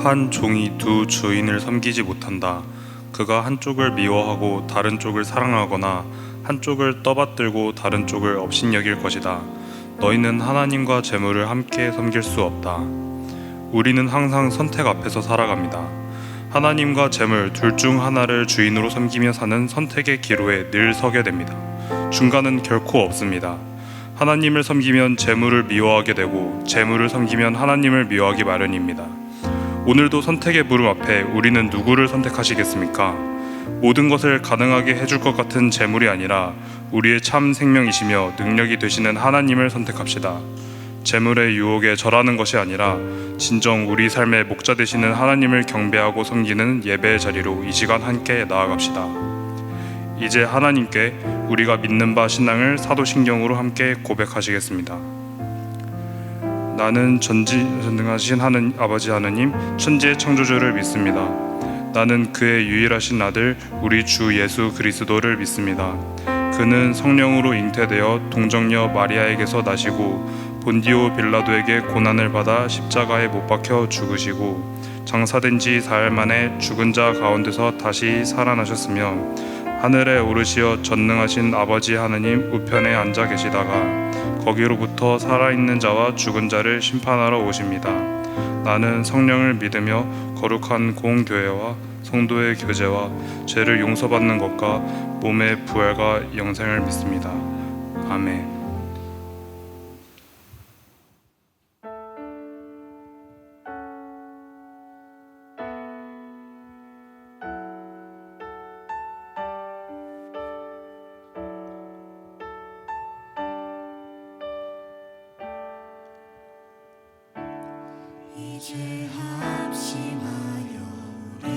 한 종이 두 주인을 섬기지 못한다. 그가 한쪽을 미워하고 다른 쪽을 사랑하거나 한쪽을 떠받들고 다른 쪽을 업신여길 것이다. 너희는 하나님과 재물을 함께 섬길 수 없다. 우리는 항상 선택 앞에서 살아갑니다. 하나님과 재물 둘 중 하나를 주인으로 섬기며 사는 선택의 기로에 늘 서게 됩니다. 중간은 결코 없습니다. 하나님을 섬기면 재물을 미워하게 되고 재물을 섬기면 하나님을 미워하기 마련입니다. 오늘도 선택의 부름 앞에 우리는 누구를 선택하시겠습니까? 모든 것을 가능하게 해줄 것 같은 재물이 아니라 우리의 참 생명이시며 능력이 되시는 하나님을 선택합시다. 재물의 유혹에 절하는 것이 아니라 진정 우리 삶의 목자 되시는 하나님을 경배하고 섬기는 예배의 자리로 이 시간 함께 나아갑시다. 이제 하나님께 우리가 믿는 바 신앙을 사도신경으로 함께 고백하시겠습니다. 나는 전지전능하신 아버지 하나님 천지의 창조주를 믿습니다. 나는 그의 유일하신 아들 우리 주 예수 그리스도를 믿습니다. 그는 성령으로 잉태되어 동정녀 마리아에게서 나시고 본디오 빌라도에게 고난을 받아 십자가에 못 박혀 죽으시고 장사된 지 4일 만에 죽은 자 가운데서 다시 살아나셨으며 하늘에 오르시어 전능하신 아버지 하나님 우편에 앉아 계시다가 거기로부터 살아있는 자와 죽은 자를 심판하러 오십니다. 나는 성령을 믿으며 거룩한 공교회와 성도의 교제와 죄를 용서받는 것과 몸의 부활과 영생을 믿습니다. 아멘. 이제 합심하여 우리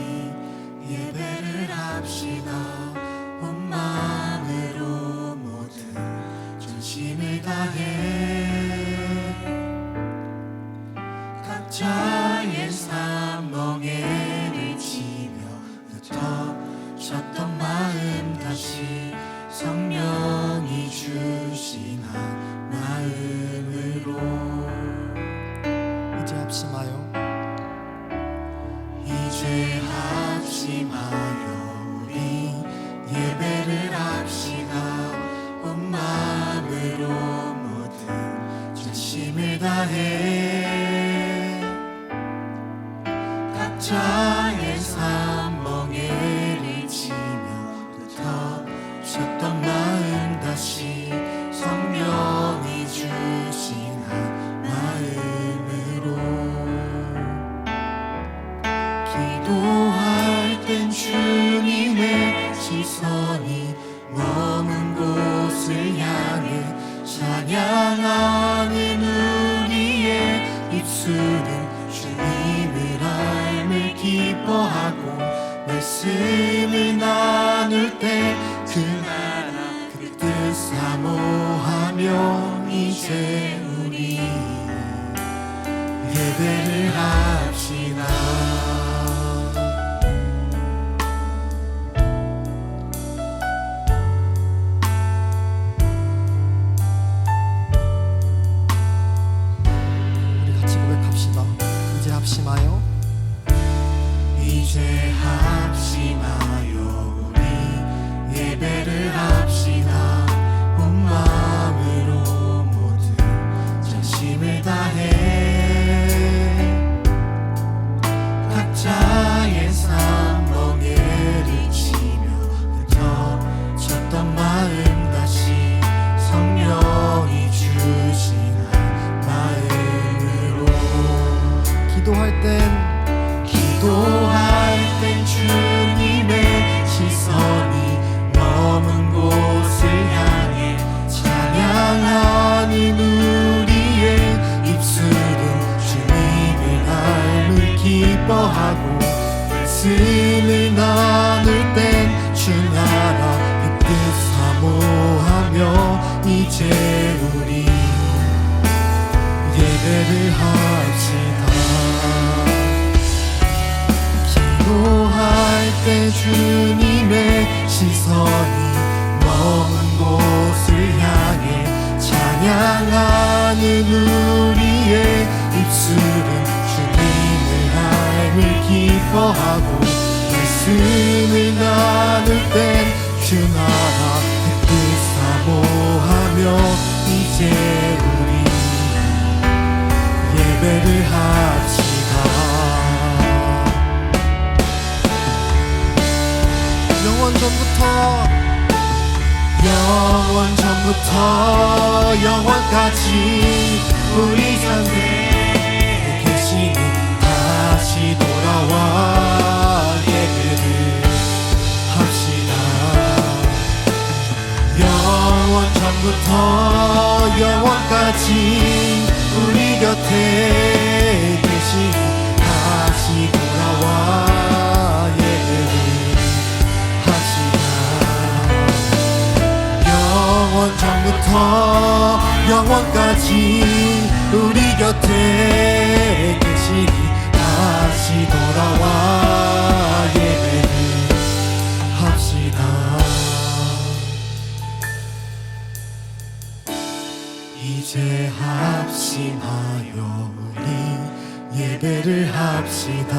예배를 합시다. 온 마음으로 모든 전심을 다해 각자의 삶 멍에를 치며 흩어졌던 마음 다시 성령이 주신 한 마음으로 이제 합심하여 우리 예배를 합시다. 온 마음으로 모든 전심을 다해 각자의 삶 멍에를 치며 흩어졌던 마음 다시 성령이 주신 한 마음으로 기도할 땐 주님의 시선이 머문 곳을 향해 찬양하는 우리의 입술은 주님을 알을 기뻐하고 말씀을 나눌 때 그 나라 그 뜻 사모하며 이제 우리 예배를 합시다. 이제 합심하여 우리 예배를 합시다. 온 마음으로 모든 전심을 다해 각자의 삶 멍에를 치며 흩어졌던 마음 다시 성령이 주신 한 마음으로 기도할 땐 주님의 시선이 머문 곳을 향해 찬양하는 우리의 입술은 주님을 알을 기뻐하고 말씀을 나눌 땐 주 나라 그 뜻 사모하며 이제 우리 예배를 합시다. 기도할 때 주님의 시선이 머문 곳을 향해 찬양하는 우리의 입술은 주님을 알을 거하고 말씀을 나눌 땐 주 나라 그 뜻 사모하며 이제 우리 예배를 합시다. 영원 전부터 영원까지 우리 자녀에 계시니 다시 돌아와 예배를 합시다. 영원 전부터 영원까지 우리 곁에 계시니 다시 돌아와 예배를 영원 전부터 영원까지 우리 곁에 계시니 다시 돌아와 예배를 합시다. 이제 합심하여 우리 예배를 합시다.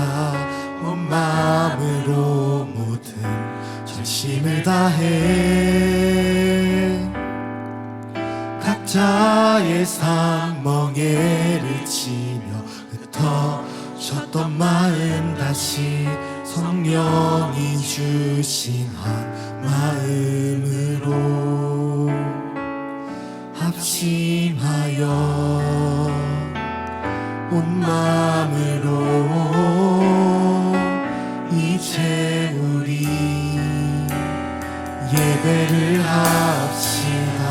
온 마음으로 모든 전심을 다해 각자의 삶 멍에를 치며 흩어졌던 마음 다시 성령이 주신 한 마음으로 합심하여 온 마음으로 이제 우리 예배를 합시다.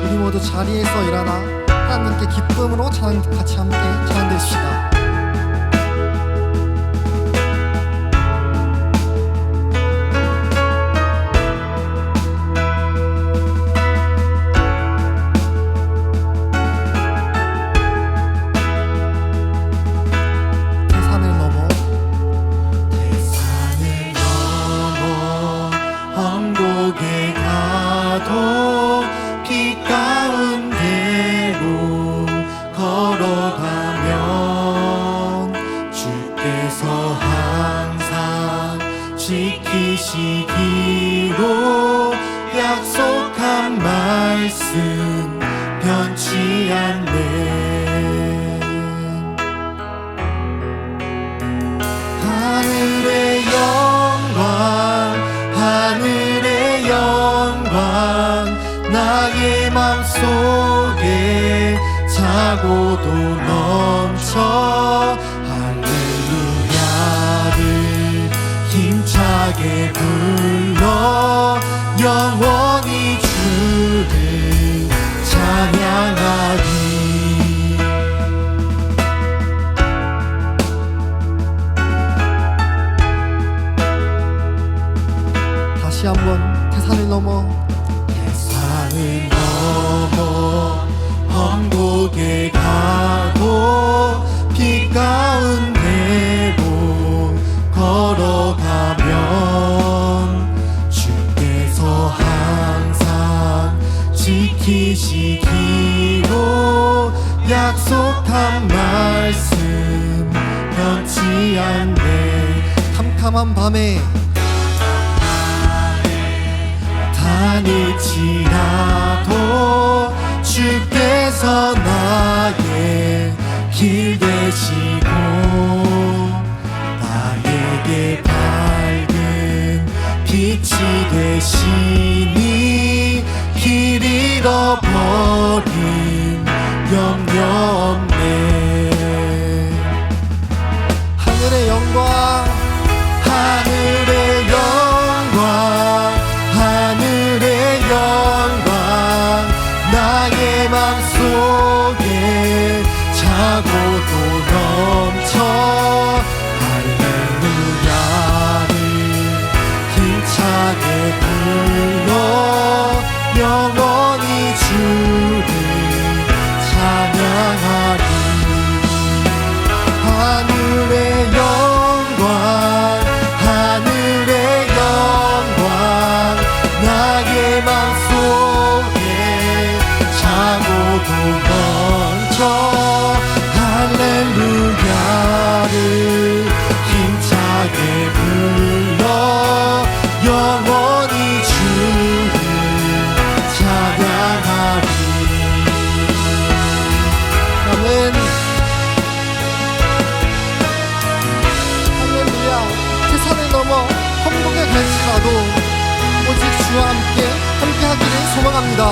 우리 모두 자리에서 일어나 하나님께 기쁨으로 같이 함께 찬양드립시다. 지키시기로 약속한 말씀 변치 않네. 하늘의 영광 하늘의 영광 나의 맘속에 차고도 넘쳐 힘차게 불러 영원히 주를 찬양하리. 다시 한번 태산을 넘어 험곡에 가고 비 가운데로 걸어가면 주께서 항상 지키시기로 약속한 말씀 변치 않네. 캄캄한 밤에 다닐지라도 주께서 나의 길 되시고 나에게 밝은 빛이 되시니 길 잃어버린 염려 없네. 하늘의 영광 하늘의 영광 하늘의 영광 나의 맘속에 차고도 넘쳐 할렐루야를 힘차게 불러 영원히 주를 찬양하리. 찬양합니다.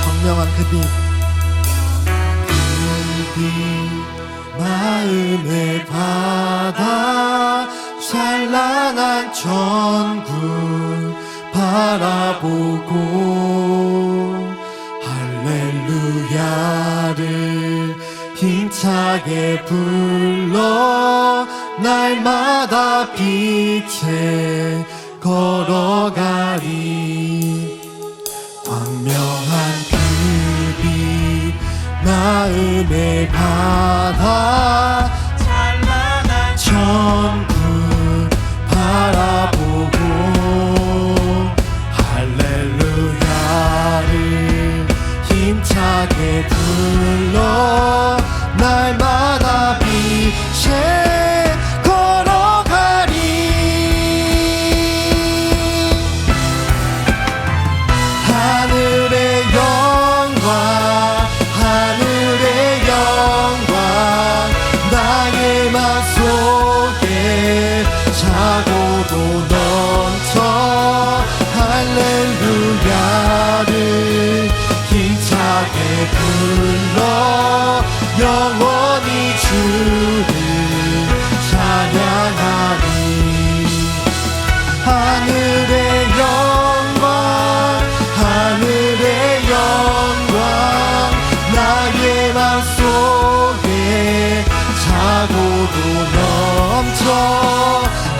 광명한 그 빛 마음의 바다 찬란한 천국 바라보고 할렐루야를 힘차게 불러 날마다 빛에 걸어가리. 광명한 그 빛 마음의 바다 찬란한 천국 바라보고 할렐루야를 힘차게 불러 날마다 빛에 걸어가리. 하늘의 영광 하늘의 영광 나의 맘속에 차고도 넘쳐 할렐루야를 힘차게 불러 영원히 주를 찬양하리. 하늘의 영광 하늘의 영광 나의 맘속에 차고도 넘쳐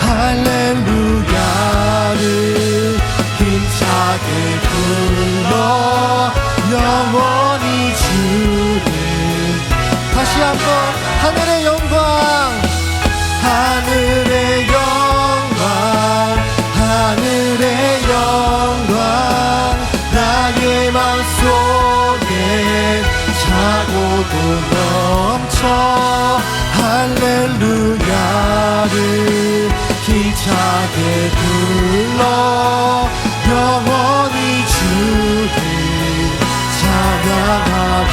할렐루야를 힘차게 불러 영원히 주를. 다시 한번 하늘의 영광 하늘의 영광 하늘의 영광 나의 맘속에 차고도 넘쳐 할렐루야를 힘차게 불러 영원히 주를 찬양하리.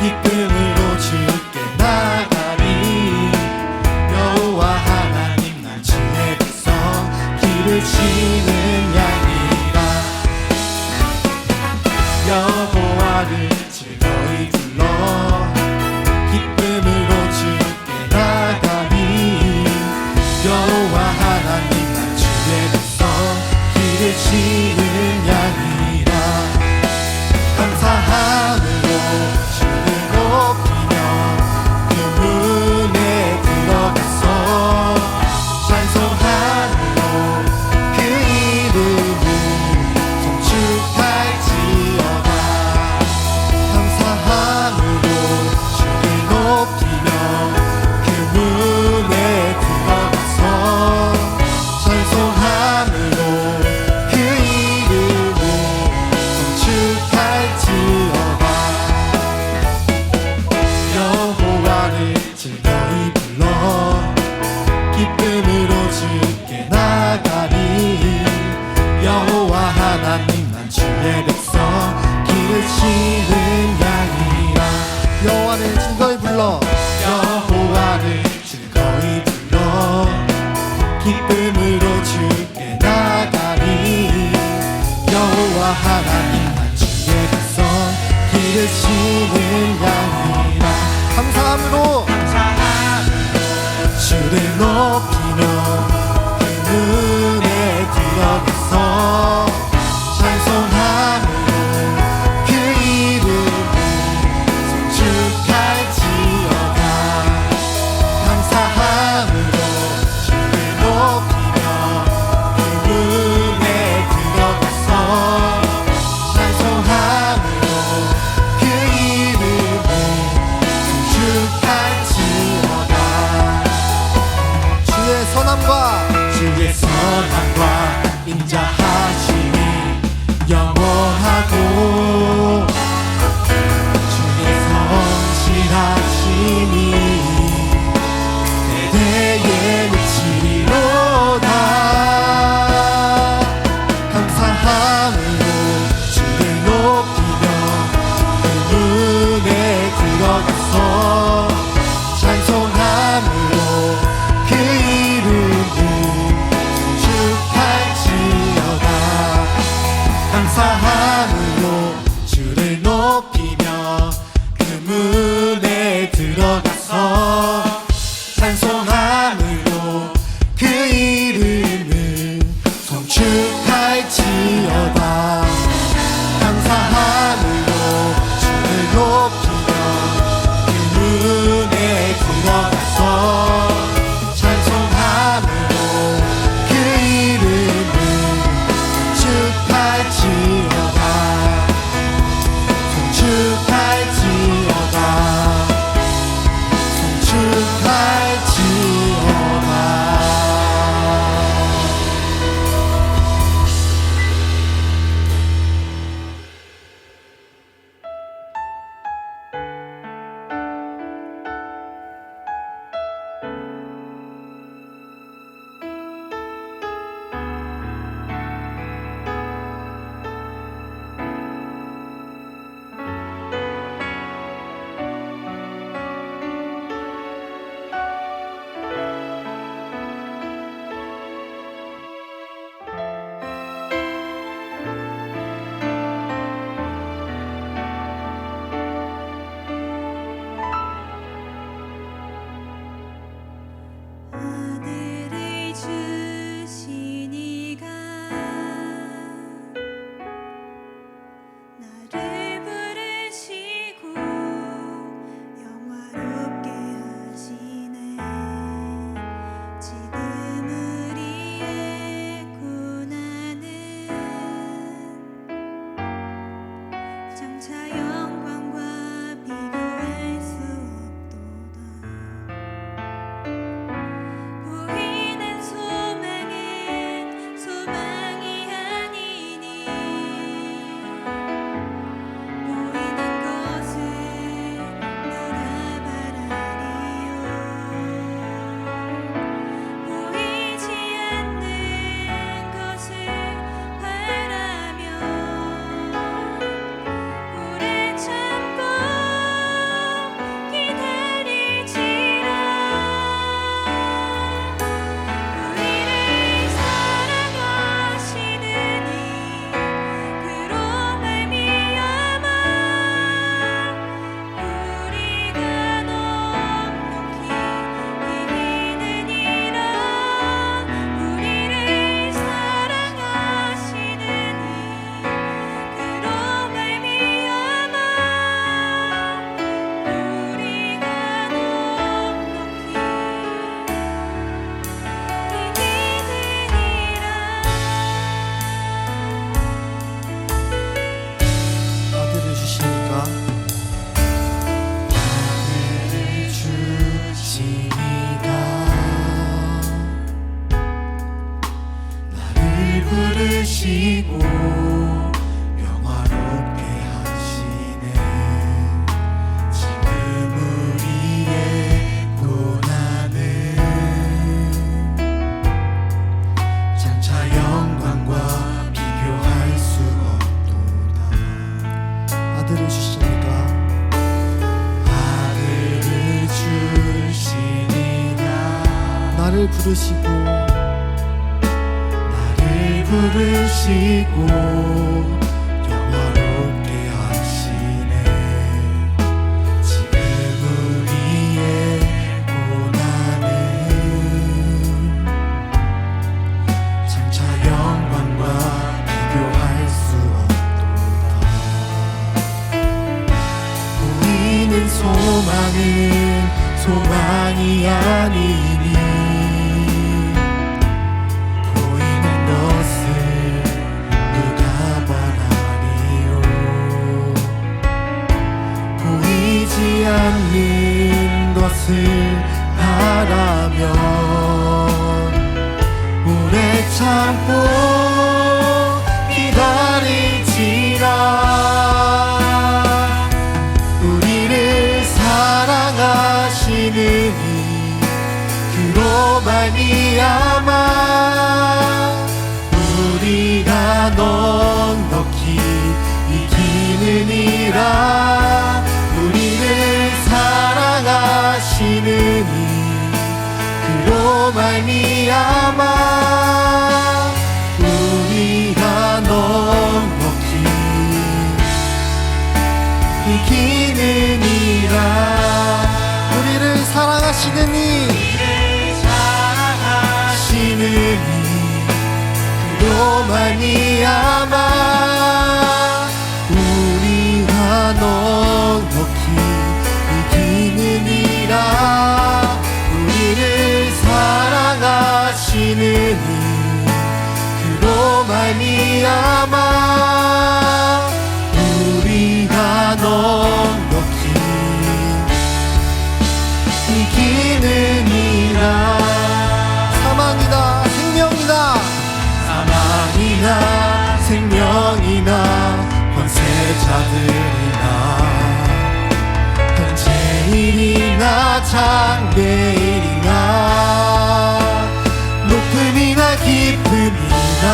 기쁨으로 주께 나가리. 여호와 하나님 난 주의 백성 기르시는 양이라. 여호와를 즐거이 불러 기쁨으로 주께 나가리. 여호와 하나님 난 주의 백성 기르시는 양이라. 감사함으로 주를 높이며 그 문에 들어가서 찬송함으로 그 이름을 송축할지어다. 감사함으로 주를 높이며 그 문에 들어가서 찬송함으로 그 이름을 송축할지어다. 여호와를 즐거이 불러 기쁨으로 주께 나가리. 여호와 하나님 난 주의 백성 기르시는 양이라. 여호와를 즐거이 불러 여호와를 즐거이 불러 기쁨으로 주께 나가리. 여호와 하나님 난 주의 백성 기르시는 양이라. 감사함으로 주 부르시고 영화롭게 하시네. 지금 우리의 고난은 장차 영광과 비교할 수 없도다. 아들을 주시니까 아들을 주시니라. 나를 부르시고 부르시고 영화롭게 하시네. 지금 우리의 고난은 장차 영광과 비교할 수 없도다. 보이는 소망이 아니니 않는 것을 바라며 오래 참고 기다릴지라. 우리를 사랑하시는 이 그로 말미암아 우리가 넉넉히 이기느니라. 우리를 사랑하시는 이 그로 말미암아 우리가 넉넉히 이기느니라. 우리를 사랑하시는 이 그로 말미암아 우리가 넉넉히 이기느니라. 우리를 사랑하시는 이 그로 말미암아 우리가 넉넉히 이기느니라. 사망이나 생명이나 생명이나 권세자들이나 현재일이나 장래일이나 높음이나 깊음이나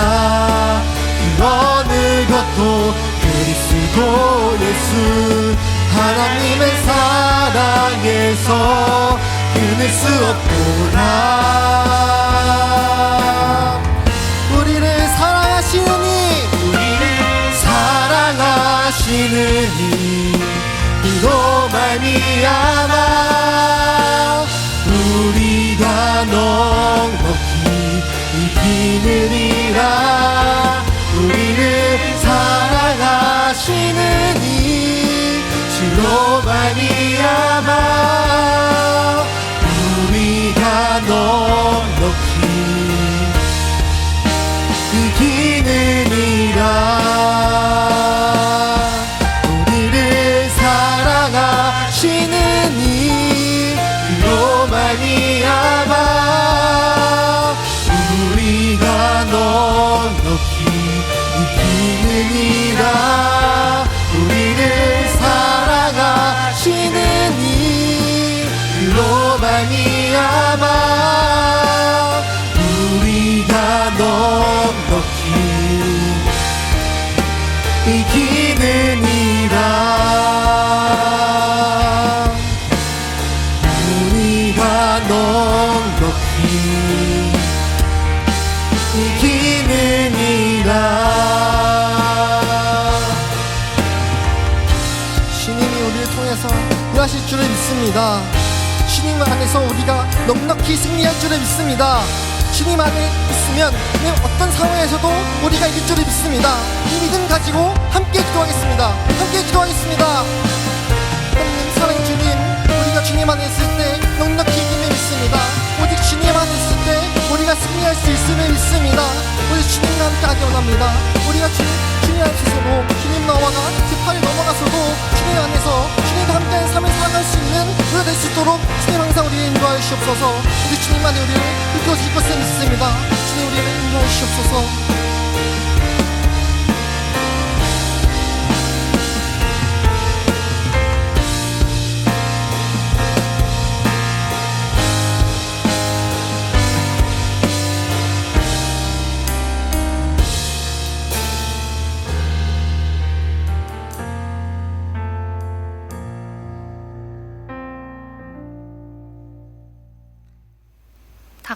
그 어느 것도 그리스도 예수 하나님의 사랑에서 끊을 수 없도다. 우리를 사랑하시는 이 그로 말미암아 우리가 넉넉히 이기느니라. 우리를 사랑하시는 이 주로 말미암아 우리가 넉넉히 이기느니라. 우리를 사랑하시는 이 그로 말미암아 우리가 넉넉히 이기느니라. 우리가 넉넉히 이기느니라. 일하실 줄을 믿습니다. 주님 안에서 우리가 넉넉히 승리할 줄을 믿습니다. 주님 안에 있으면 어떤 상황에서도 우리가 이길 줄을 믿습니다. 이 믿음 가지고 함께 기도하겠습니다. 함께 기도하겠습니다. 하나님 사랑의 주님, 우리가 주님 안에 있을 때 넉넉히 이김을 믿습니다. 오직 주님 안에 있을 때 우리가 승리할 수 있음을 믿습니다. 우리 주님과 함께 하기 원합니다. 우리가 주님 안에서도 주님 나와가 뒷팔이 넘어가서도 주님 안에서 주님과 함께하는 삶을 살아갈 수 있는 우리가 될 수 있도록 주님 항상 우리를 인도하여 주옵소서. 우리 주님 안에 우리를 이끌어 주실 것을 믿습니다. 주님 우리를 인도하여 주옵소서.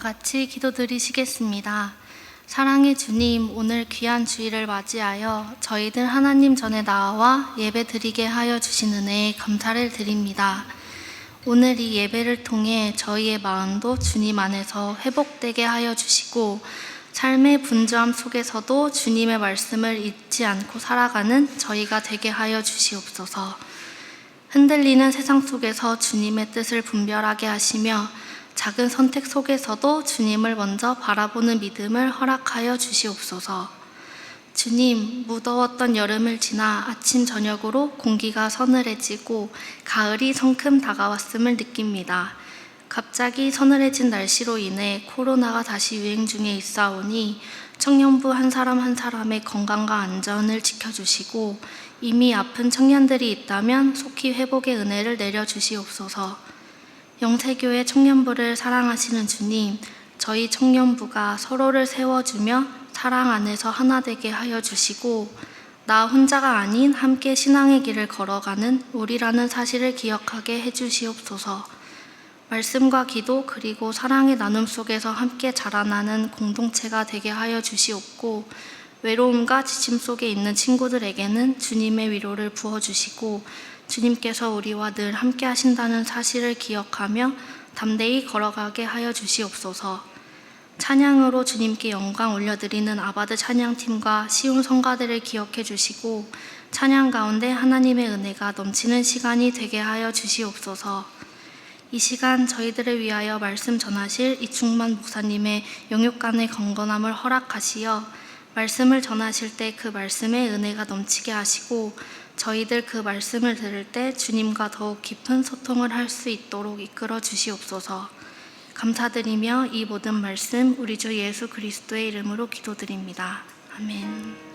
같이 기도드리시겠습니다. 사랑의 주님, 오늘 귀한 주일을 맞이하여 저희들 하나님 전에 나와 예배 드리게 하여 주신 은혜에 감사를 드립니다. 오늘 이 예배를 통해 저희의 마음도 주님 안에서 회복되게 하여 주시고 삶의 분주함 속에서도 주님의 말씀을 잊지 않고 살아가는 저희가 되게 하여 주시옵소서. 흔들리는 세상 속에서 주님의 뜻을 분별하게 하시며 작은 선택 속에서도 주님을 먼저 바라보는 믿음을 허락하여 주시옵소서. 주님, 무더웠던 여름을 지나 아침 저녁으로 공기가 서늘해지고 가을이 성큼 다가왔음을 느낍니다. 갑자기 서늘해진 날씨로 인해 코로나가 다시 유행 중에 있사오니 청년부 한 사람 한 사람의 건강과 안전을 지켜주시고 이미 아픈 청년들이 있다면 속히 회복의 은혜를 내려주시옵소서. 영세교회 청년부를 사랑하시는 주님, 저희 청년부가 서로를 세워주며 사랑 안에서 하나 되게 하여 주시고 나 혼자가 아닌 함께 신앙의 길을 걸어가는 우리라는 사실을 기억하게 해주시옵소서. 말씀과 기도 그리고 사랑의 나눔 속에서 함께 자라나는 공동체가 되게 하여 주시옵고 외로움과 지침 속에 있는 친구들에게는 주님의 위로를 부어주시고 주님께서 우리와 늘 함께 하신다는 사실을 기억하며 담대히 걸어가게 하여 주시옵소서. 찬양으로 주님께 영광 올려드리는 아바드 찬양팀과 시온 성가들을 기억해 주시고 찬양 가운데 하나님의 은혜가 넘치는 시간이 되게 하여 주시옵소서. 이 시간 저희들을 위하여 말씀 전하실 이충만 목사님의 영육간의 건건함을 허락하시어 말씀을 전하실 때 그 말씀의 은혜가 넘치게 하시고 저희들 그 말씀을 들을 때 주님과 더욱 깊은 소통을 할 수 있도록 이끌어 주시옵소서. 감사드리며 이 모든 말씀 우리 주 예수 그리스도의 이름으로 기도드립니다. 아멘.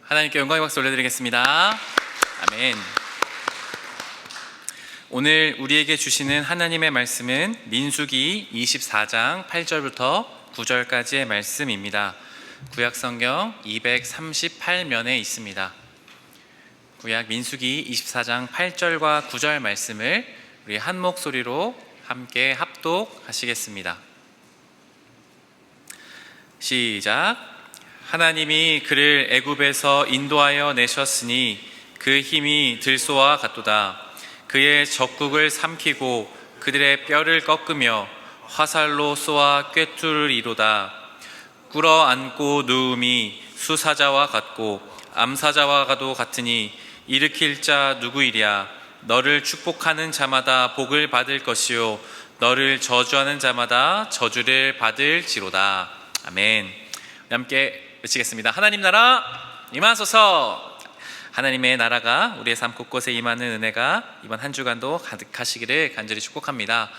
하나님께 영광의 박수 올려드리겠습니다. 아멘. 오늘 우리에게 주시는 하나님의 말씀은 민수기 24장 8절부터 9절까지의 말씀입니다. 구약성경 238면에 있습니다. 구약 민수기 24장 8절과 9절 말씀을 우리 한 목소리로 함께 합독하시겠습니다. 시작. 하나님이 그를 애굽에서 인도하여 내셨으니 그 힘이 들소와 같도다. 그의 적국을 삼키고 그들의 뼈를 꺾으며 화살로 쏘아 꿰뚫으리로다. 꿇어 앉고 누움이 수사자와 같고 암사자와도 같으니 일으킬 자 누구이랴. 너를 축복하는 자마다 복을 받을 것이요 너를 저주하는 자마다 저주를 받을지로다. 아멘. 함께 외치겠습니다. 하나님 나라 임하소서. 하나님의 나라가 우리의 삶 곳곳에 임하는 은혜가 이번 한 주간도 가득하시기를 간절히 축복합니다.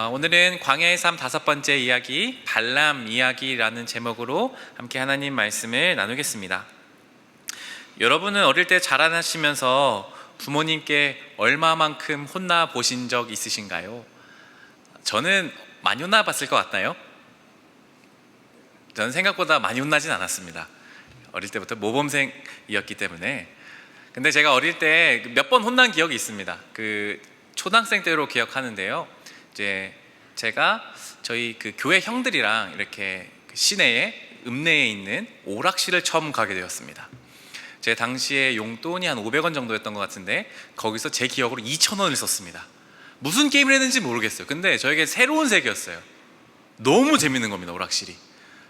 오늘은 광야의 삶 5번째 이야기, 발람 이야기라는 제목으로 함께 하나님 말씀을 나누겠습니다. 여러분은 어릴 때 자라나시면서 부모님께 얼마만큼 혼나 보신 적 있으신가요? 저는 많이 혼나 봤을 것 같나요? 저는 생각보다 많이 혼나진 않았습니다. 어릴 때부터 모범생이었기 때문에. 근데 제가 어릴 때 몇 번 혼난 기억이 있습니다. 그 초등학생 때로 기억하는데요. 이제 제가 저희 그 교회 형들이랑 이렇게 시내에 읍내에 있는 오락실을 처음 가게 되었습니다. 제 당시에 용돈이 한 500원 정도였던 것 같은데 거기서 제 기억으로 2,000원을 썼습니다. 무슨 게임을 했는지 모르겠어요. 근데 저에게 새로운 세계였어요. 너무 재밌는 겁니다, 오락실이.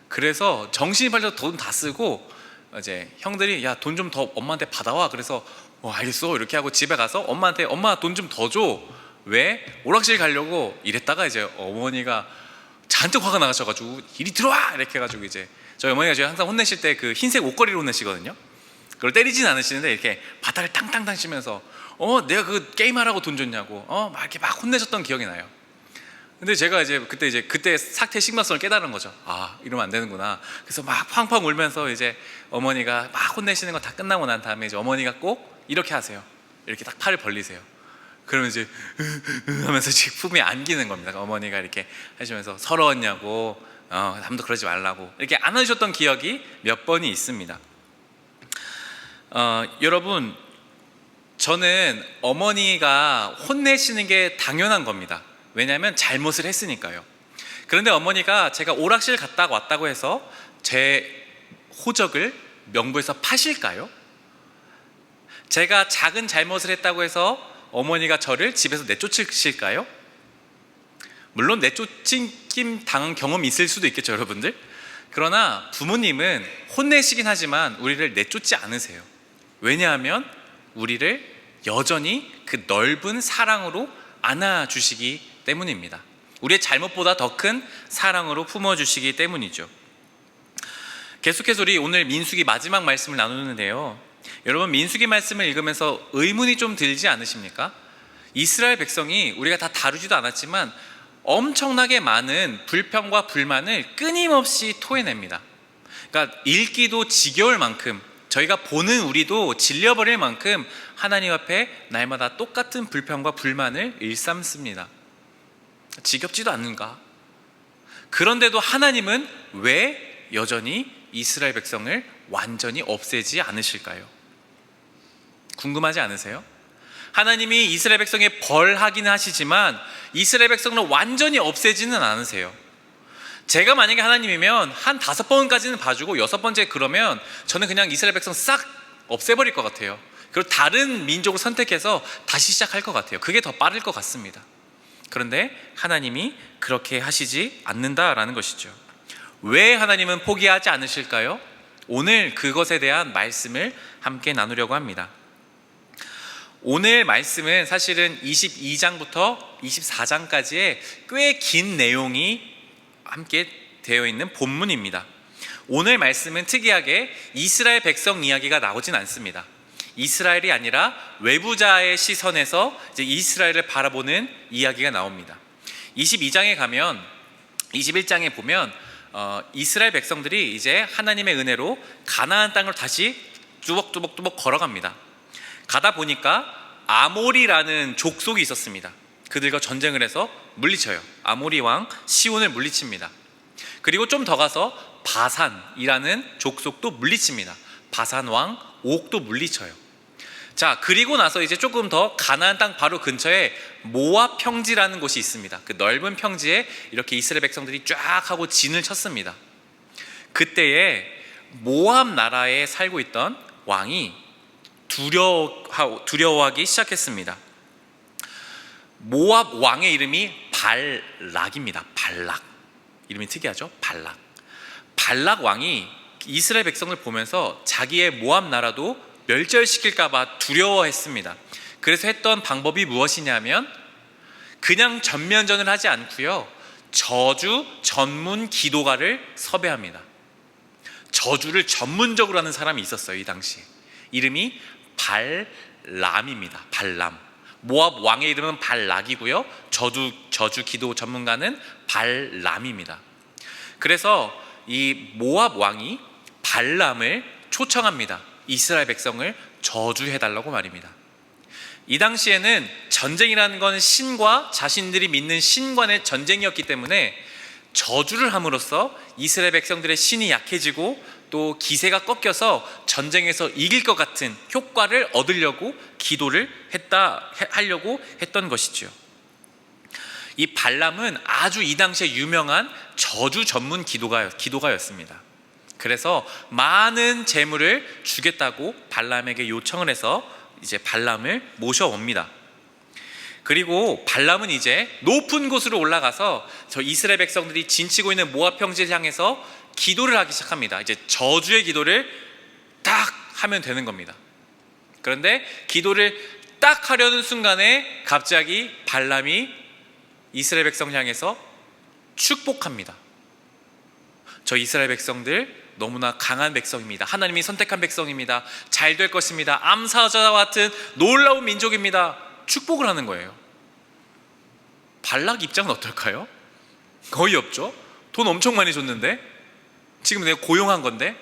그래서 정신이 팔려서 돈 다 쓰고 이제 형들이 야, 돈 좀 더 엄마한테 받아와. 그래서 알겠어 이렇게 하고 집에 가서 엄마한테 엄마 돈 좀 더 줘. 왜? 오락실 가려고 이랬다가 이제 어머니가 잔뜩 화가 나가셔가지고 이리 들어와 이렇게 해가지고 이제 저희 어머니가 제가 항상 혼내실 때 그 흰색 옷걸이로 혼내시거든요. 그걸 때리진 않으시는데 이렇게 바닥을 탕탕탕 치면서 내가 그 게임하라고 돈 줬냐고 막 이렇게 막 혼내셨던 기억이 나요. 근데 제가 그때 사태의 심각성을 깨달은 거죠. 아, 이러면 안 되는구나. 그래서 막 팡팡 울면서 이제 어머니가 막 혼내시는 거 다 끝나고 난 다음에 이제 어머니가 꼭 이렇게 하세요. 이렇게 딱 팔을 벌리세요. 그러면 이제 하면서 지금 품에 안기는 겁니다. 어머니가 이렇게 하시면서 서러웠냐고, 다음부터 그러지 말라고 이렇게 안아주셨던 기억이 몇 번이 있습니다. 여러분, 저는 어머니가 혼내시는 게 당연한 겁니다. 왜냐하면 잘못을 했으니까요. 그런데 어머니가 제가 오락실 갔다 왔다고 해서 제 호적을 명부에서 파실까요? 제가 작은 잘못을 했다고 해서 어머니가 저를 집에서 내쫓으실까요? 물론 내쫓김 당한 경험이 있을 수도 있겠죠, 여러분들. 그러나 부모님은 혼내시긴 하지만 우리를 내쫓지 않으세요. 왜냐하면 우리를 여전히 그 넓은 사랑으로 안아주시기 때문입니다. 우리의 잘못보다 더 큰 사랑으로 품어주시기 때문이죠. 계속해서 우리 오늘 민수기 마지막 말씀을 나누는데요, 여러분, 민수기 말씀을 읽으면서 의문이 좀 들지 않으십니까? 이스라엘 백성이 우리가 다 다루지도 않았지만 엄청나게 많은 불평과 불만을 끊임없이 토해냅니다. 그러니까 읽기도 지겨울 만큼, 저희가 보는 우리도 질려버릴 만큼 하나님 앞에 날마다 똑같은 불평과 불만을 일삼습니다. 지겹지도 않는가? 그런데도 하나님은 왜 여전히 이스라엘 백성을 완전히 없애지 않으실까요? 궁금하지 않으세요? 하나님이 이스라엘 백성에 벌하기는 하시지만 이스라엘 백성을 완전히 없애지는 않으세요. 제가 만약에 하나님이면 한 5번까지는 봐주고 6번째 그러면 저는 그냥 이스라엘 백성 싹 없애버릴 것 같아요. 그리고 다른 민족을 선택해서 다시 시작할 것 같아요. 그게 더 빠를 것 같습니다. 그런데 하나님이 그렇게 하시지 않는다라는 것이죠. 왜 하나님은 포기하지 않으실까요? 오늘 그것에 대한 말씀을 함께 나누려고 합니다. 오늘 말씀은 사실은 22장부터 24장까지의 꽤 긴 내용이 함께 되어 있는 본문입니다. 오늘 말씀은 특이하게 이스라엘 백성 이야기가 나오진 않습니다. 이스라엘이 아니라 외부자의 시선에서 이제 이스라엘을 바라보는 이야기가 나옵니다. 22장에 가면 21장에 보면 이스라엘 백성들이 이제 하나님의 은혜로 가나안 땅을 다시 뚜벅뚜벅 걸어갑니다. 가다 보니까 아모리라는 족속이 있었습니다. 그들과 전쟁을 해서 물리쳐요. 아모리 왕 시온을 물리칩니다. 그리고 좀 더 가서 바산이라는 족속도 물리칩니다. 바산 왕 옥도 물리쳐요. 자, 그리고 나서 이제 조금 더 가나안 땅 바로 근처에 모압 평지라는 곳이 있습니다. 그 넓은 평지에 이렇게 이스라엘 백성들이 쫙 하고 진을 쳤습니다. 그때에 모압 나라에 살고 있던 왕이 두려워하기 시작했습니다. 모압 왕의 이름이 발락입니다. 발락. 이름이 특이하죠? 발락. 발락 왕이 이스라엘 백성을 보면서 자기의 모압 나라도 멸절시킬까봐 두려워했습니다. 그래서 했던 방법이 무엇이냐면 그냥 전면전을 하지 않고요, 저주 전문 기도가를 섭외합니다. 저주를 전문적으로 하는 사람이 있었어요. 이 당시에 이름이 발람입니다. 발람. 모압 왕의 이름은 발락이고요, 저주 기도 전문가는 발람입니다. 그래서 이 모압 왕이 발람을 초청합니다. 이스라엘 백성을 저주해달라고 말입니다. 이 당시에는 전쟁이라는 건 신과 자신들이 믿는 신 간의 전쟁이었기 때문에 저주를 함으로써 이스라엘 백성들의 신이 약해지고 또 기세가 꺾여서 전쟁에서 이길 것 같은 효과를 얻으려고 기도를 하려고 했던 것이죠. 이 발람은 아주 이 당시에 유명한 저주 전문 기도가였습니다. 그래서 많은 재물을 주겠다고 발람에게 요청을 해서 이제 발람을 모셔옵니다. 그리고 발람은 이제 높은 곳으로 올라가서 저 이스라엘 백성들이 진치고 있는 모압 평지를 향해서 기도를 하기 시작합니다. 이제 저주의 기도를 딱 하면 되는 겁니다. 그런데 기도를 딱 하려는 순간에 갑자기 발람이 이스라엘 백성을 향해서 축복합니다. 저 이스라엘 백성들 너무나 강한 백성입니다. 하나님이 선택한 백성입니다. 잘 될 것입니다. 암사자와 같은 놀라운 민족입니다. 축복을 하는 거예요. 발락 입장은 어떨까요? 거의 없죠. 돈 엄청 많이 줬는데, 지금 내가 고용한 건데,